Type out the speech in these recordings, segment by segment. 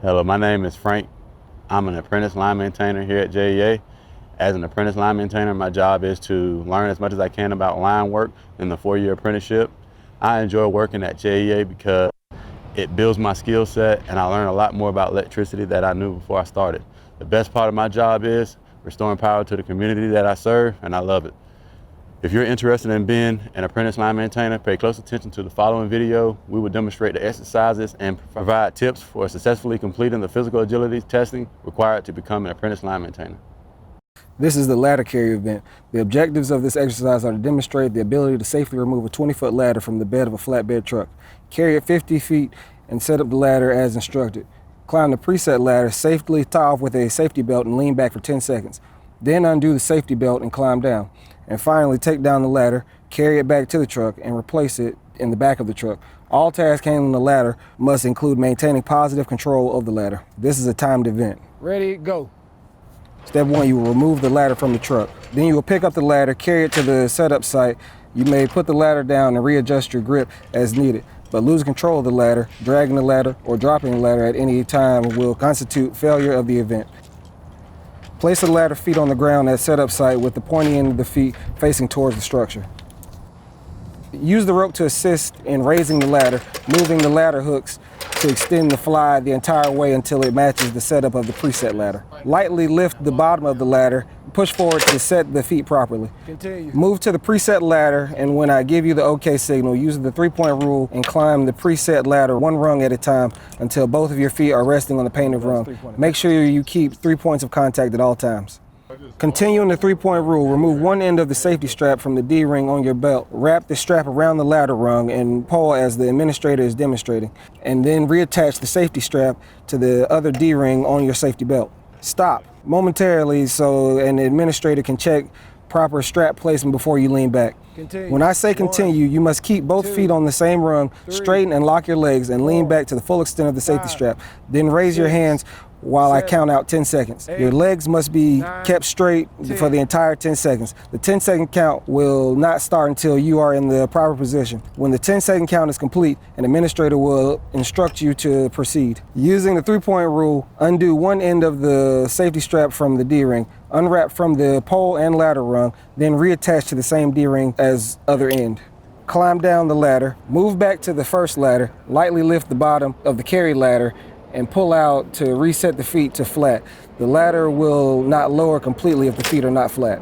Hello, my name is Frank. I'm an apprentice line maintainer here at JEA. As an apprentice line maintainer, my job is to learn as much as I can about line work in the 4-year apprenticeship. I enjoy working at JEA because it builds my skill set and I learn a lot more about electricity that I knew before I started. The best part of my job is restoring power to the community that I serve, and I love it. If you're interested in being an apprentice line maintainer, pay close attention to the following video. We will demonstrate the exercises and provide tips for successfully completing the physical agility testing required to become an apprentice line maintainer. This is the ladder carry event. The objectives of this exercise are to demonstrate the ability to safely remove a 20-foot ladder from the bed of a flatbed truck. Carry it 50 feet and set up the ladder as instructed. Climb the preset ladder, safely tie off with a safety belt and lean back for 10 seconds. Then undo the safety belt and climb down. And finally, take down the ladder, carry it back to the truck, and replace it in the back of the truck. All tasks handling the ladder must include maintaining positive control of the ladder. This is a timed event. Ready, go. Step 1, you will remove the ladder from the truck. Then you will pick up the ladder, carry it to the setup site. You may put the ladder down and readjust your grip as needed, but losing control of the ladder, dragging the ladder, or dropping the ladder at any time will constitute failure of the event. Place the ladder feet on the ground at setup site with the pointy end of the feet facing towards the structure. Use the rope to assist in raising the ladder, moving the ladder hooks to extend the fly the entire way until it matches the setup of the preset ladder. Lightly lift the bottom of the ladder, push forward to set the feet properly. Continue. Move to the preset ladder, and when I give you the OK signal, use the 3-point rule and climb the preset ladder 1 rung at a time until both of your feet are resting on the painted rung. Make sure you keep 3 points of contact at all times. Continuing the 3-point rule, remove one end of the safety strap from the D-ring on your belt. Wrap the strap around the ladder rung and pull as the administrator is demonstrating, and then reattach the safety strap to the other D-ring on your safety belt. Stop momentarily so an administrator can check proper strap placement before you lean back. Continue. When I say continue, you must keep both feet on the same rung, straighten and lock your legs, and lean back to the full extent of the safety strap. Then raise your hands while I count out 10 seconds. Your legs must be kept straight for the entire 10 seconds. The 10-second count will not start until you are in the proper position. When the 10-second count is complete, an administrator will instruct you to proceed. Using the 3-point rule, undo one end of the safety strap from the D-ring, unwrap from the pole and ladder rung, then reattach to the same D-ring as other end. Climb down the ladder, move back to the first ladder, lightly lift the bottom of the carry ladder, and pull out to reset the feet to flat. The ladder will not lower completely if the feet are not flat.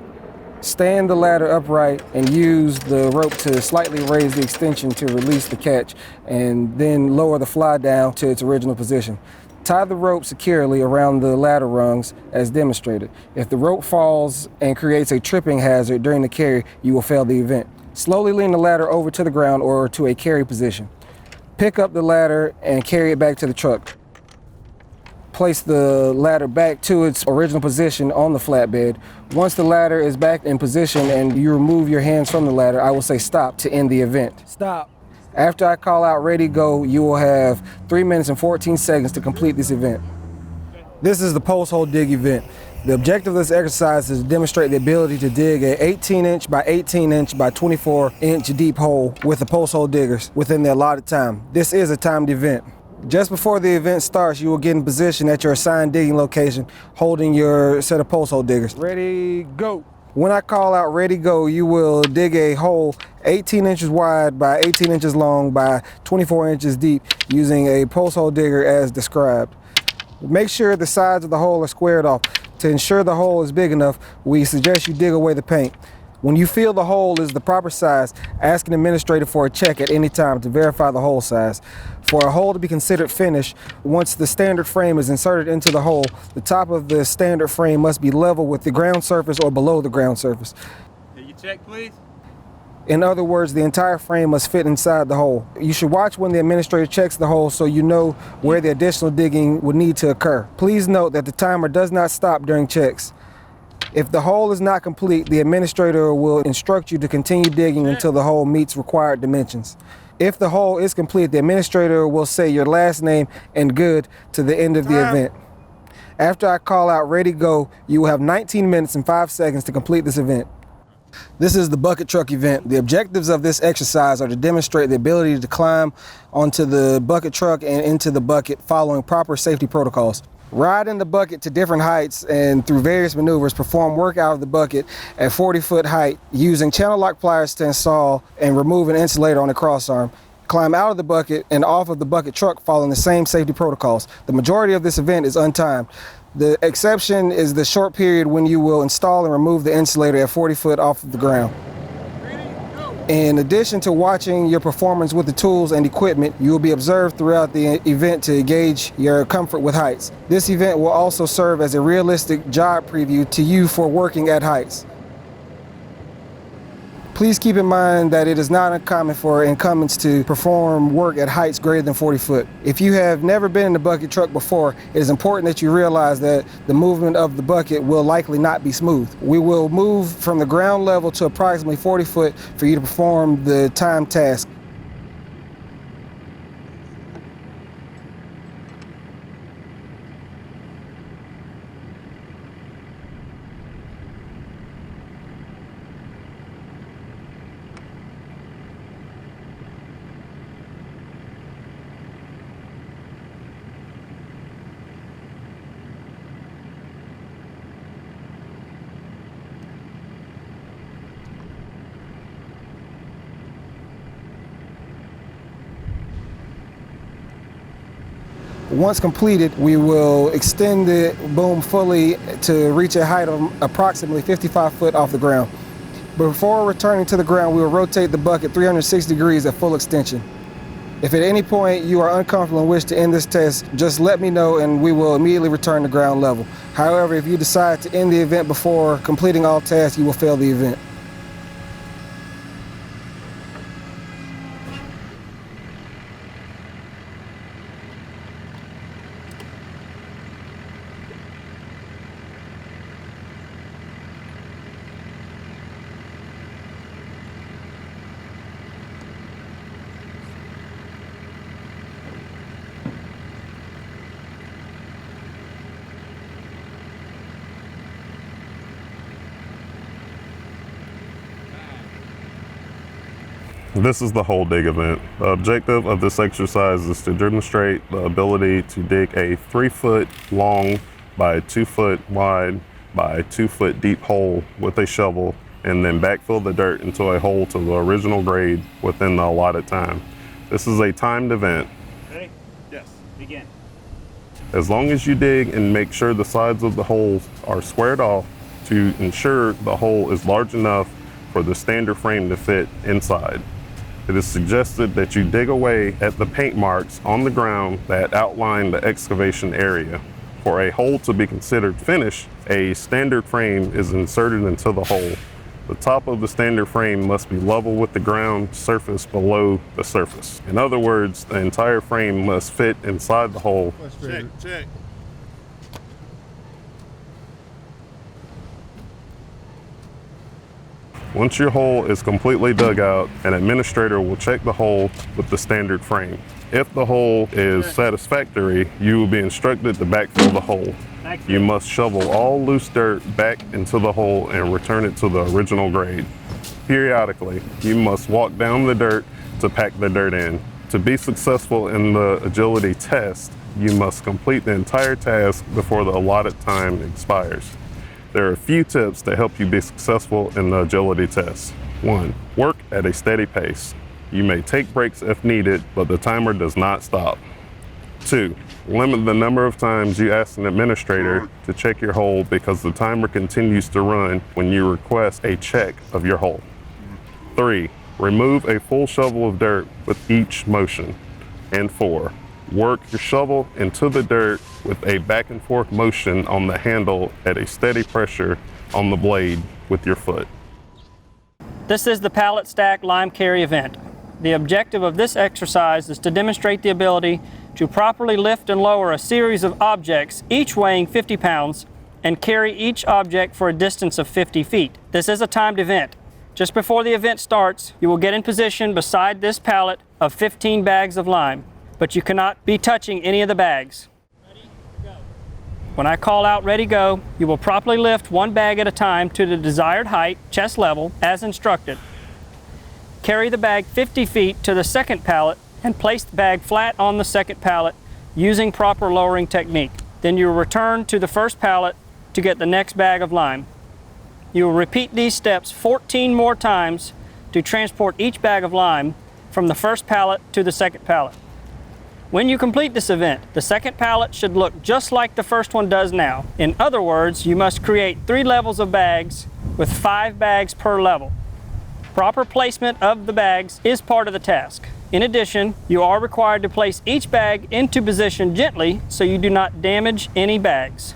Stand the ladder upright and use the rope to slightly raise the extension to release the catch, and then lower the fly down to its original position. Tie the rope securely around the ladder rungs as demonstrated. If the rope falls and creates a tripping hazard during the carry, you will fail the event. Slowly lean the ladder over to the ground or to a carry position. Pick up the ladder and carry it back to the truck. Place the ladder back to its original position on the flatbed. Once the ladder is back in position and you remove your hands from the ladder, I will say stop to end the event. Stop. After I call out ready, go, you will have 3 minutes and 14 seconds to complete this event. This is the post hole dig event. The objective of this exercise is to demonstrate the ability to dig an 18-inch by 18-inch by 24-inch deep hole with the post hole diggers within the allotted time. This is a timed event. Just before the event starts, you will get in position at your assigned digging location, holding your set of post hole diggers. Ready, go. When I call out ready, go, you will dig a hole 18 inches wide by 18 inches long by 24 inches deep using a post hole digger as described. Make sure the sides of the hole are squared off. To ensure the hole is big enough, we suggest you dig away the paint. When you feel the hole is the proper size, ask an administrator for a check at any time to verify the hole size. For a hole to be considered finished, once the standard frame is inserted into the hole, the top of the standard frame must be level with the ground surface or below the ground surface. Can you check, please? In other words, the entire frame must fit inside the hole. You should watch when the administrator checks the hole so you know where the additional digging would need to occur. Please note that the timer does not stop during checks. If the hole is not complete, the administrator will instruct you to continue digging until the hole meets required dimensions. If the hole is complete, the administrator will say your last name and good to the end of the event. After I call out ready, go, you will have 19 minutes and 5 seconds to complete this event. This is the bucket truck event. The objectives of this exercise are to demonstrate the ability to climb onto the bucket truck and into the bucket following proper safety protocols. Ride in the bucket to different heights and through various maneuvers, perform work out of the bucket at 40-foot height using channel lock pliers to install and remove an insulator on the crossarm. Climb out of the bucket and off of the bucket truck following the same safety protocols. The majority of this event is untimed. The exception is the short period when you will install and remove the insulator at 40 foot off of the ground. In addition to watching your performance with the tools and equipment, you will be observed throughout the event to gauge your comfort with heights. This event will also serve as a realistic job preview to you for working at heights. Please keep in mind that it is not uncommon for incumbents to perform work at heights greater than 40 foot. If you have never been in the bucket truck before, it is important that you realize that the movement of the bucket will likely not be smooth. We will move from the ground level to approximately 40 foot for you to perform the timed task. Once completed, we will extend the boom fully to reach a height of approximately 55 foot off the ground. Before returning to the ground, we will rotate the bucket 360 degrees at full extension. If at any point you are uncomfortable and wish to end this test, just let me know and we will immediately return to ground level. However, if you decide to end the event before completing all tasks, you will fail the event. This is the hole dig event. The objective of this exercise is to demonstrate the ability to dig a 3 foot long by 2 foot wide by 2 foot deep hole with a shovel and then backfill the dirt into a hole to the original grade within the allotted time. This is a timed event. Ready? Yes. Begin. As long as you dig and make sure the sides of the holes are squared off to ensure the hole is large enough for the standard frame to fit inside. It is suggested that you dig away at the paint marks on the ground that outline the excavation area. For a hole to be considered finished, a standard frame is inserted into the hole. The top of the standard frame must be level with the ground surface below the surface. In other words, the entire frame must fit inside the hole. Check. Once your hole is completely dug out, an administrator will check the hole with the standard frame. If the hole is satisfactory, you will be instructed to backfill the hole. You must shovel all loose dirt back into the hole and return it to the original grade. Periodically, you must walk down the dirt to pack the dirt in. To be successful in the agility test, you must complete the entire task before the allotted time expires. There are a few tips to help you be successful in the agility test. 1. Work at a steady pace. You may take breaks if needed, but the timer does not stop. 2. Limit the number of times you ask an administrator to check your hole because the timer continues to run when you request a check of your hole. 3. Remove a full shovel of dirt with each motion. And 4. Work your shovel into the dirt with a back and forth motion on the handle at a steady pressure on the blade with your foot. This is the pallet stack lime carry event. The objective of this exercise is to demonstrate the ability to properly lift and lower a series of objects, each weighing 50 pounds, and carry each object for a distance of 50 feet. This is a timed event. Just before the event starts, you will get in position beside this pallet of 15 bags of lime, but you cannot be touching any of the bags. Ready? Go. When I call out ready go, you will properly lift one bag at a time to the desired height, chest level, as instructed. Carry the bag 50 feet to the second pallet and place the bag flat on the second pallet using proper lowering technique. Then you will return to the first pallet to get the next bag of lime. You will repeat these steps 14 more times to transport each bag of lime from the first pallet to the second pallet. When you complete this event, the second pallet should look just like the first one does now. In other words, you must create 3 levels of bags with 5 bags per level. Proper placement of the bags is part of the task. In addition, you are required to place each bag into position gently so you do not damage any bags.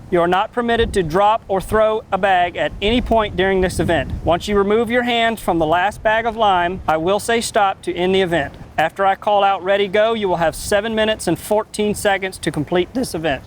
You are not permitted to drop or throw a bag at any point during this event. Once you remove your hands from the last bag of lime, I will say stop to end the event. After I call out ready go, you will have 7 minutes and 14 seconds to complete this event.